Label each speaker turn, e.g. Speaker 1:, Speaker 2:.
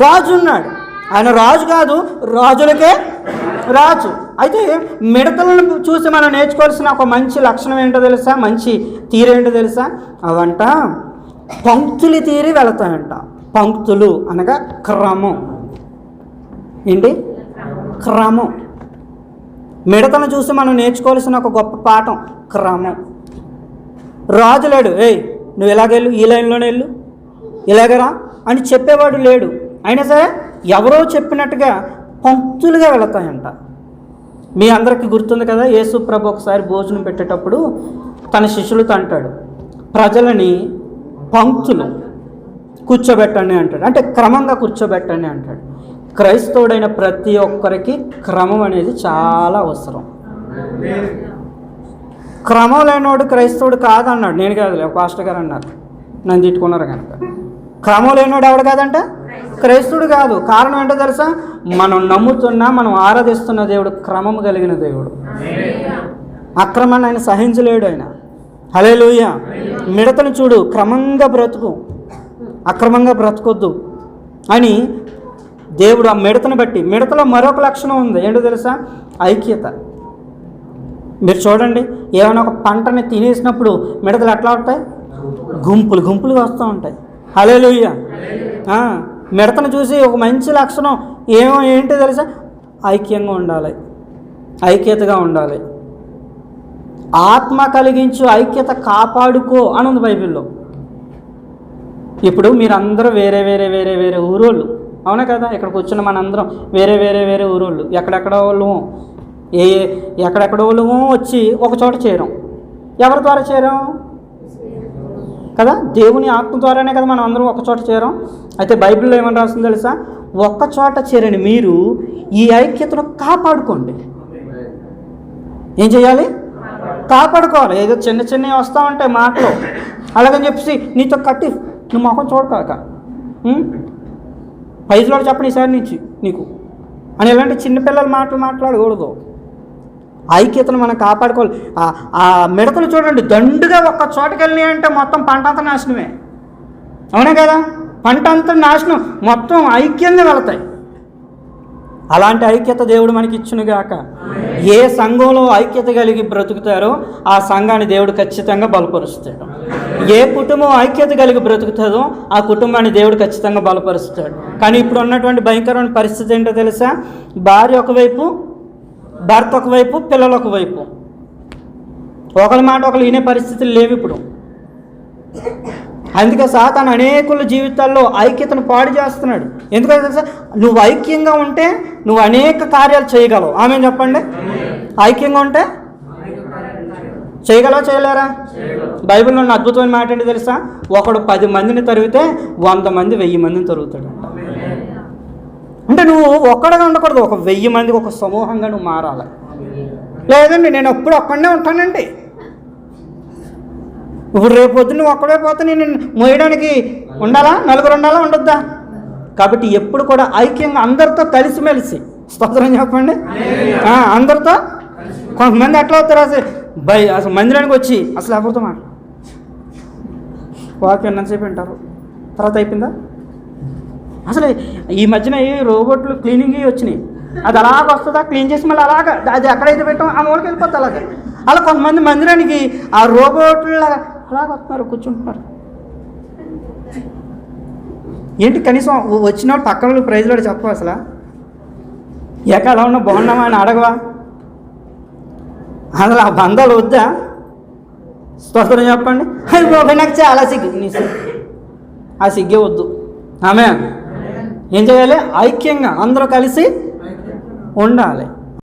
Speaker 1: రాజు ఉన్నాడు. ఆయన రాజు కాదు, రాజులకే రాజు. అయితే మిడతలను చూసి మనం నేర్చుకోవాల్సిన ఒక మంచి లక్షణం ఏంటో తెలుసా, మంచి తీరేంటో తెలుసా? అవంట పంక్తులు తీరి వెళతాయంట. పంక్తులు అనగా క్రమం. ఏంటి? క్రమం. మిడతను చూసి మనం నేర్చుకోవాల్సిన ఒక గొప్ప పాఠం క్రమం. రాజు లేడు, ఏయ్ నువ్వు ఇలాగెళ్ళు, ఈ లైన్లోనే వెళ్ళు, ఇలాగరా అని చెప్పేవాడు లేడు. అయినా సరే ఎవరో చెప్పినట్టుగా పంక్తులుగా వెళతాయంట. మీ అందరికీ గుర్తుంది కదా, యేసు ప్రభు ఒకసారి భోజనం పెట్టేటప్పుడు తన శిష్యులతో అంటాడు, ప్రజలని పంక్తులు కూర్చోబెట్టండి అంటాడు. అంటే క్రమంగా కూర్చోబెట్టండి అంటాడు. క్రైస్తవుడైన ప్రతి ఒక్కరికి క్రమం అనేది చాలా అవసరం. క్రమం లేనివాడు క్రైస్తవుడు కాదన్నాడు. నేను కాదులే, పాస్టర్ గారు అన్నారు, నన్ను తిట్టుకున్నారు కనుక. క్రమం లేనివాడు ఎవడు కాదంట? క్రైస్తవుడు కాదు. కారణం ఏంటో తెలుసా? మనం నమ్ముతున్నా, మనం ఆరాధిస్తున్న దేవుడు క్రమం కలిగిన దేవుడు. అక్రమాన్ని ఆయన సహించలేడు. ఆయన హల్లెలూయా. మిడతను చూడు, క్రమంగా బ్రతుకు, అక్రమంగా బ్రతకొద్దు అని దేవుడు ఆ మిడతను బట్టి. మిడతలో మరొక లక్షణం ఉంది, ఏంటో తెలుసా? ఐక్యత. మీరు చూడండి, ఏమైనా ఒక పంటని తినేసినప్పుడు మిడతలు ఎట్లా ఉంటాయి? గుంపులు గుంపులుగా వస్తూ ఉంటాయి. హల్లెలూయా. మిడతను చూసి ఒక మంచి లక్షణం ఏంటో తెలుసా? ఐక్యంగా ఉండాలి, ఐక్యతగా ఉండాలి. ఆత్మ కలిగించు ఐక్యత కాపాడుకో అని ఉంది బైబిల్లో. ఇప్పుడు మీరందరూ వేరే వేరే వేరే వేరే ఊరోళ్ళు, అవునా కదా? ఇక్కడికి వచ్చిన మనందరం వేరే వేరే వేరే ఊరోళ్ళు, ఎక్కడెక్కడ వాళ్ళము, ఎక్కడెక్కడ వాళ్ళము వచ్చి ఒక చోట చేరాం. ఎవరి ద్వారా చేరాం కదా? దేవుని ఆత్మ ద్వారానే కదా మనం అందరం ఒక చోట చేరాం. అయితే బైబిల్లో ఏమని రాస్తుందో తెలుసా? ఒక్క చోట చేరని మీరు ఈ ఐక్యతను కాపాడుకోండి. ఏం చేయాలి? కాపాడుకోవాలి. ఏదో చిన్న చిన్నవి వస్తూ ఉంటాయి మాటలు, అలాగని చెప్పేసి నీతో కట్టి నువ్వు మొహం చూడకాక పైజులో చెప్పని ఈసారి నుంచి నీకు అని ఇలాంటి చిన్నపిల్లల మాటలు మాట్లాడకూడదు. ఐక్యతను మనం కాపాడుకోవాలి. ఆ మిడతలు చూడండి, దండుగా ఒక్క చోటకి వెళ్ళినాయి అంటే మొత్తం పంట అంతా నాశనమే, అవునా కదా? పంట అంతా నాశనం, మొత్తం ఐక్యంగా వెళతాయి. అలాంటి ఐక్యత దేవుడు మనకి ఇచ్చునుగాక. ఏ సంఘంలో ఐక్యత కలిగి బ్రతుకుతారో ఆ సంఘాన్ని దేవుడు ఖచ్చితంగా బలపరుస్తాడు. ఏ కుటుంబం ఐక్యత కలిగి బ్రతుకుతుందో ఆ కుటుంబాన్ని దేవుడు ఖచ్చితంగా బలపరుస్తాడు. కానీ ఇప్పుడు ఉన్నటువంటి భయంకరమైన పరిస్థితి ఏంటో తెలుసా? భార్య ఒకవైపు, భర్త ఒకవైపు, పిల్లలు ఒకవైపు. ఒకరి మాట ఒకరు వినే పరిస్థితులు లేవు ఇప్పుడు. అందుకే సాతాను అనేకుల జీవితాల్లో ఐక్యతను పాడు చేస్తున్నాడు. ఎందుకంటే తెలుసా? నువ్వు ఐక్యంగా ఉంటే నువ్వు అనేక కార్యాలు చేయగలవు. ఆమె చెప్పండి, ఐక్యంగా ఉంటే చేయగలవా చేయలేరా? బైబిల్లో ఉన్న అద్భుతమైన మాట ఏంటి తెలుసా? ఒకడు 10 మందిని తరిగితే 100 మంది 1000 మందిని తరుగుతాడు. అంటే నువ్వు ఒక్కడగా ఉండకూడదు, ఒక 1000 మందికి ఒక సమూహంగా నువ్వు మారాలి. లేదండి నేను ఎప్పుడు ఒక్కడనే ఉంటానండి, ఇప్పుడు రేపు పొద్దున్న నువ్వు ఒక్కడే పోతే నేను మోయడానికి ఉండాలా? నలుగురు ఉండాలా? ఉండొద్దా? కాబట్టి ఎప్పుడు కూడా ఐక్యంగా అందరితో కలిసిమెలిసి, స్తోత్రం చెప్పండి, అందరితో. కొంతమంది ఎట్లా అవుతారు అసలు మందిరానికి వచ్చి అసలు ఎవరితో వాకి ఎంతసేపు వింటారు, తర్వాత అయిపోయిందా? అసలు ఈ మధ్యన ఈ రోబోట్లు క్లీనింగ్ వచ్చినాయి, అది అలాగ వస్తుందా, క్లీన్ చేసి మళ్ళీ అలాగా అది ఎక్కడైతే పెట్టాం ఆ మూలకి వెళ్ళిపోతుంది. అలాగే అలా కొంతమంది మందిరానికి ఆ రోబోట్లు అలాగ వస్తున్నారు, కూర్చుంటున్నారు. ఏంటి కనీసం వచ్చిన వాళ్ళు పక్కన వాళ్ళు ప్రైజ్లో చెప్పవు అసలు? ఎక్క అలా ఉన్నా బాగున్నామా అని అడగవా? అసలు ఆ బంధాలు వద్దా? స్తోత్రం చెప్పండి. అది నాకు చాలా సిగ్గు, ఆ సిగ్గే వద్దు. ఆమె ఏం చేయాలి? ఐక్యంగా అందరూ కలిసి ఉండాలి.